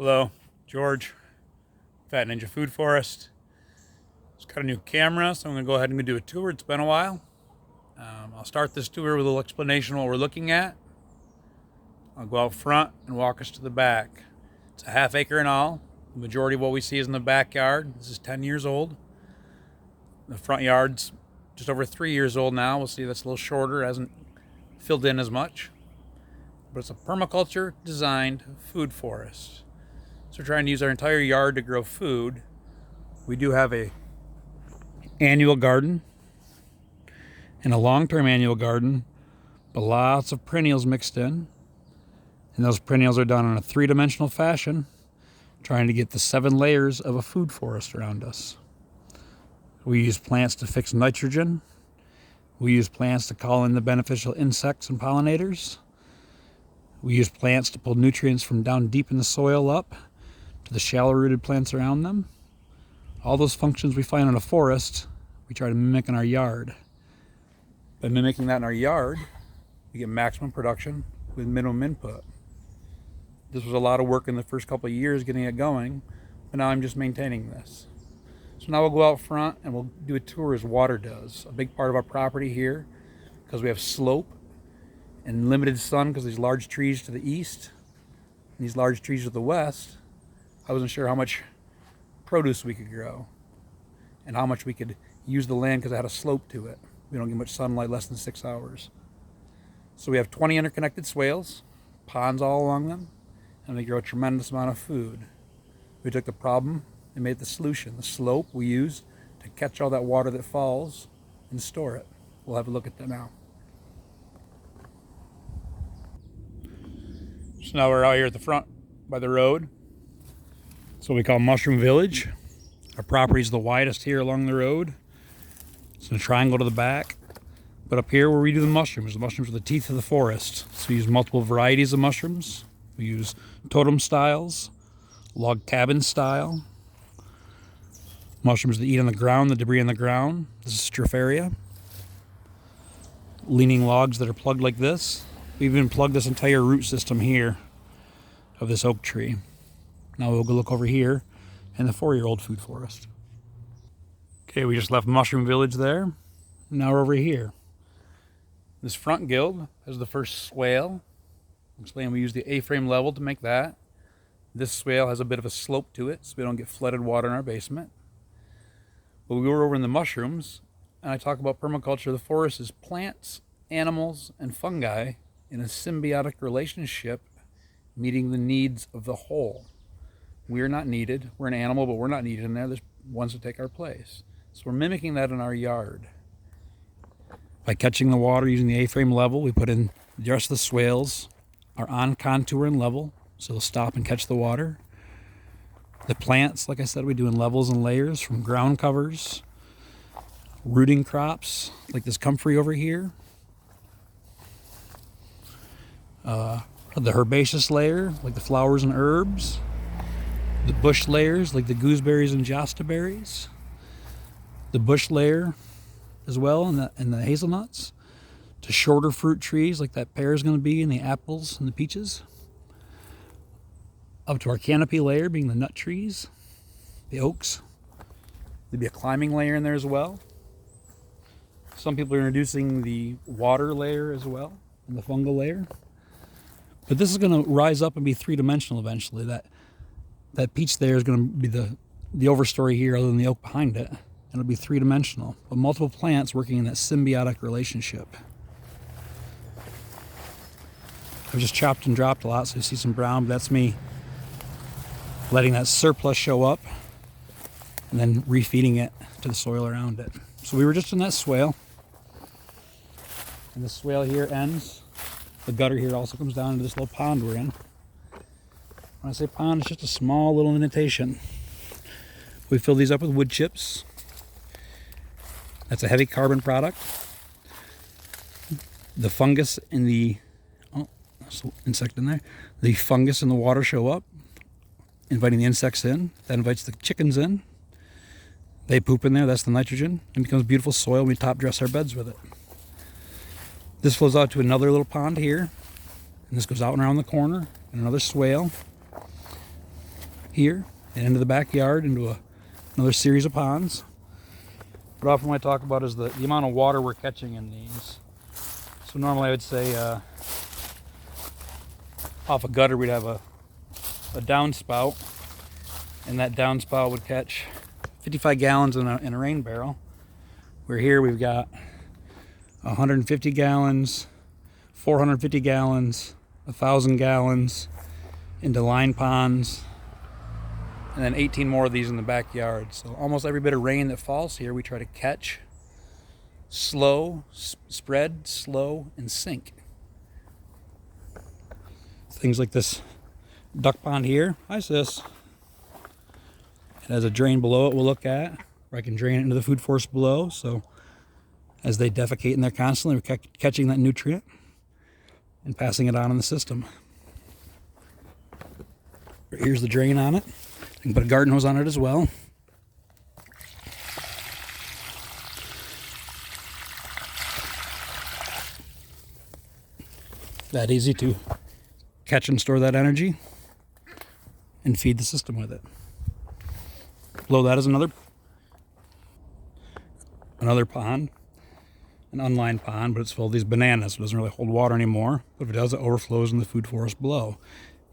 Hello, George, Phat Ninja Foodforest. Just got a new camera, so I'm going to go ahead and do a tour. It's been a while. I'll start this tour with a little explanation of what we're looking at. I'll go out front and walk us to the back. It's a half acre in all. The majority of what we see is in the backyard. This is 10 years old. The front yard's just over 3 years old now. We'll see that's a little shorter, hasn't filled in as much. But it's a permaculture designed food forest. So we're trying to use our entire yard to grow food. We do have a annual garden and a long-term annual garden, but lots of perennials mixed in. And those perennials are done in a three-dimensional fashion, trying to get the 7 layers of a food forest around us. We use plants to fix nitrogen. We use plants to call in the beneficial insects and pollinators. We use plants to pull nutrients from down deep in the soil up to the shallow-rooted plants around them. All those functions we find in a forest, we try to mimic in our yard. By mimicking that in our yard, we get maximum production with minimum input. This was a lot of work in the first couple of years getting it going, but now I'm just maintaining this. So now we'll go out front and we'll do a tour as water does. A big part of our property here, because we have slope and limited sun because these large trees to the east and these large trees to the west, I wasn't sure how much produce we could grow and how much we could use the land because it had a slope to it. We don't get much sunlight, less than 6 hours. So we have 20 interconnected swales, ponds all along them, and they grow a tremendous amount of food. We took the problem and made the solution. The slope we use to catch all that water that falls and store it. We'll have a look at that now. So now we're out here at the front by the road. It's what we call Mushroom Village. Our property is the widest here along the road. It's in a triangle to the back. But up here where we do the mushrooms are the teeth of the forest. So we use multiple varieties of mushrooms. We use totem styles, log cabin style, mushrooms that eat on the ground, the debris on the ground. This is Stropharia. Leaning logs that are plugged like this. We even plugged this entire root system here of this oak tree. Now we'll go look over here in the 4-year-old food forest. Okay, we just left Mushroom Village there. Now we're over here. This front guild is the first swale. We use the A-frame level to make that. This swale has a bit of a slope to it, so we don't get flooded water in our basement. But we were over in the mushrooms, and I talk about permaculture. The forest is plants, animals, and fungi in a symbiotic relationship, meeting the needs of the whole. We are not needed. We're an animal, but we're not needed in there. There's ones to take our place. So we're mimicking that in our yard. By catching the water using the A-frame level, we put in the rest of the swales are on contour and level, so they'll stop and catch the water. The plants, like I said, we do in levels and layers, from ground covers, rooting crops, like this comfrey over here. The herbaceous layer, like the flowers and herbs. The bush layers, like the gooseberries and josta berries. The bush layer as well, and the hazelnuts. To shorter fruit trees, like that pear is going to be, and the apples and the peaches. Up to our canopy layer, being the nut trees, the oaks. There'd be a climbing layer in there as well. Some people are introducing the water layer as well, and the fungal layer. But this is going to rise up and be 3-dimensional eventually. That peach there is going to be the overstory here, other than the oak behind it. And it'll be 3-dimensional, but multiple plants working in that symbiotic relationship. I've just chopped and dropped a lot, so you see some brown, but that's me letting that surplus show up and then refeeding it to the soil around it. So we were just in that swale, and the swale here ends. The gutter here also comes down into this little pond we're in. When I say pond, it's just a small little indentation. We fill these up with wood chips. That's a heavy carbon product. The fungus in the, there's an insect in there. The fungus in the water show up, inviting the insects in. That invites the chickens in. They poop in there, that's the nitrogen. It becomes beautiful soil. We top dress our beds with it. This flows out to another little pond here. And this goes out and around the corner, and another swale. here and into the backyard into another series of ponds. What I often want to talk about is the amount of water we're catching in these. So normally I would say off a gutter we'd have a downspout, and that downspout would catch 55 gallons in a rain barrel. Where here we've got 150 gallons, 450 gallons, 1,000 gallons into line ponds, and then 18 more of these in the backyard. So almost every bit of rain that falls here we try to catch, slow, spread, slow, and sink. Things like this duck pond here. Hi, sis. It has a drain below it we'll look at, where I can drain it into the food forest below. So as they defecate in there constantly, we're catching that nutrient and passing it on in the system. Here's the drain on it. You can put a garden hose on it as well. That easy to catch and store that energy and feed the system with it. Below that is another pond, an unlined pond, but it's full of these bananas. So it doesn't really hold water anymore, but if it does, it overflows in the food forest below.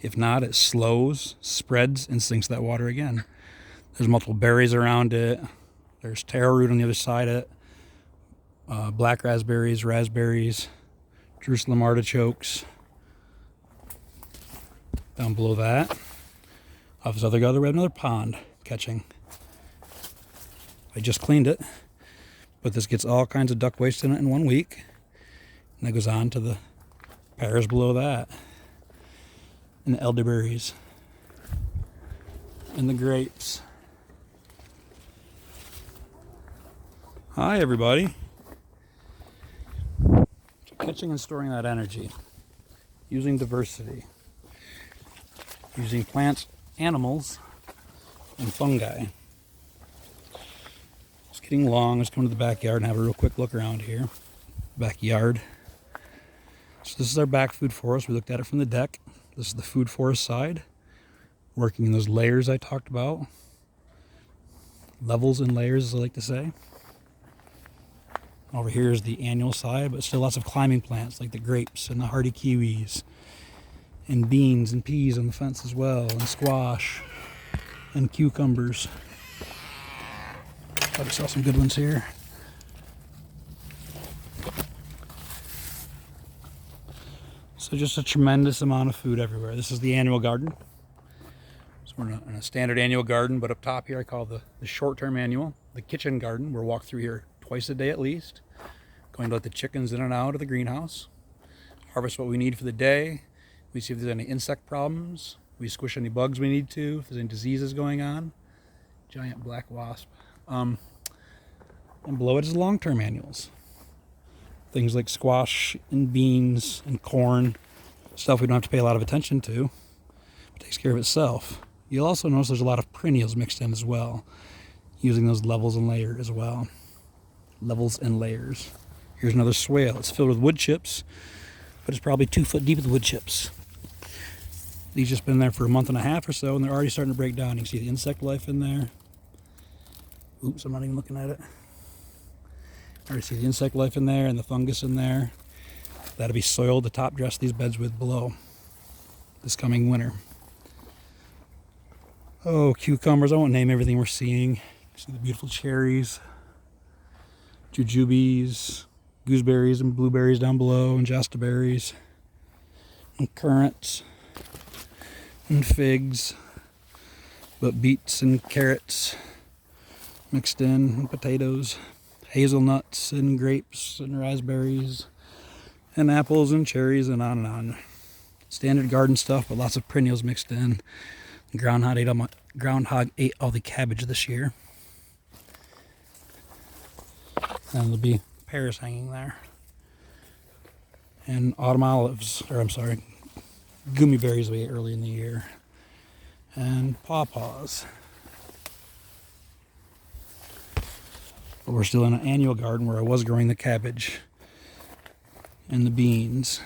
If not, it slows, spreads, and sinks that water again. There's multiple berries around it. There's taro root on the other side of it, black raspberries, Jerusalem artichokes. Down below that, off this other gutter, we have another pond catching. I just cleaned it, but this gets all kinds of duck waste in it in 1 week. And that goes on to the pears below that, and the elderberries, and the grapes. Hi, everybody. So catching and storing that energy, using diversity, using plants, animals, and fungi. It's getting long. Let's come to the backyard and have a real quick look around here. Backyard. So this is our back food forest. We looked at it from the deck. This is the food forest side, working in those layers I talked about. Levels and layers, as I like to say. Over here is the annual side, but still lots of climbing plants like the grapes and the hardy kiwis, and beans and peas on the fence as well, and squash and cucumbers. Thought I saw some good ones here. So just a tremendous amount of food everywhere. This is the annual garden. So we're in a standard annual garden, but up top here I call the short-term annual, the kitchen garden. We'll walk through here twice a day at least, going to let the chickens in and out of the greenhouse, harvest what we need for the day. We see if there's any insect problems. We squish any bugs we need to, if there's any diseases going on. Giant black wasp. And below it is long-term annuals. Things like squash and beans and corn, stuff we don't have to pay a lot of attention to. It takes care of itself. You'll also notice there's a lot of perennials mixed in as well, using those levels and layers as well. Levels and layers. Here's another swale. It's filled with wood chips, but it's probably 2 foot deep with wood chips. These just been there for a month and a half or so, and they're already starting to break down. You can see the insect life in there. Oops, I'm not even looking at it. I already see the insect life in there and the fungus in there. That'll be soil to top dress these beds with below this coming winter. Oh, cucumbers. I won't name everything we're seeing. See the beautiful cherries, jujubes, gooseberries and blueberries down below, and jastaberries, and currants, and figs, but beets and carrots mixed in, and potatoes, hazelnuts and grapes and raspberries and apples and cherries, and on and on. Standard garden stuff, but lots of perennials mixed in. Groundhog ate all the cabbage this year. And there'll be pears hanging there. And autumn olives, gummy berries we ate early in the year. And pawpaws. But we're still in an annual garden where I was growing the cabbage and the beans,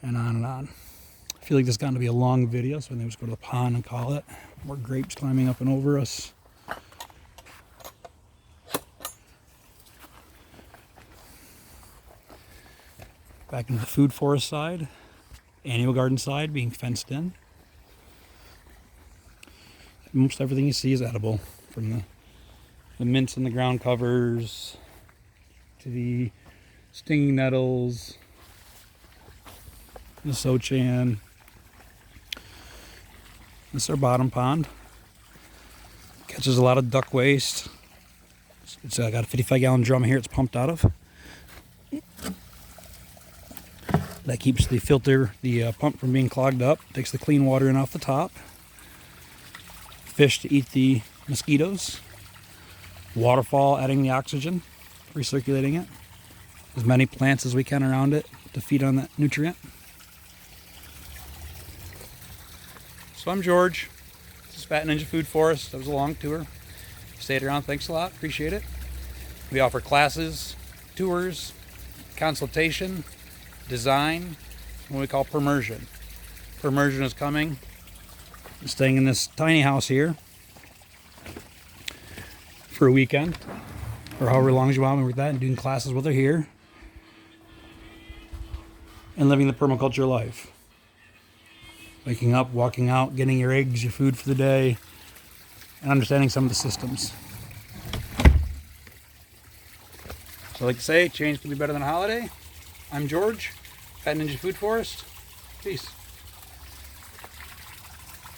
and on and on. I feel like this is going to be a long video, so I think we'll just go to the pond and call it. More grapes climbing up and over us. Back into the food forest side. Annual garden side being fenced in. Most everything you see is edible, from the mints in the ground covers to the stinging nettles, the sochan. This is our bottom pond. Catches a lot of duck waste. It's got a 55-gallon drum here it's pumped out of. That keeps the filter, the pump from being clogged up. Takes the clean water in off the top. Fish to eat the mosquitoes. Waterfall adding the oxygen, recirculating it. As many plants as we can around it to feed on that nutrient. So I'm George. This is Phat Ninja Foodforest. That was a long tour. You stayed around, thanks a lot, appreciate it. We offer classes, tours, consultation, design, what we call permersion. Permersion is coming. I'm staying in this tiny house here for a weekend, or however long as you want me with that, and doing classes with her here, and living the permaculture life. Waking up, walking out, getting your eggs, your food for the day, and understanding some of the systems. So like to say, change can be better than a holiday. I'm George, Phat Ninja Foodforest. Peace.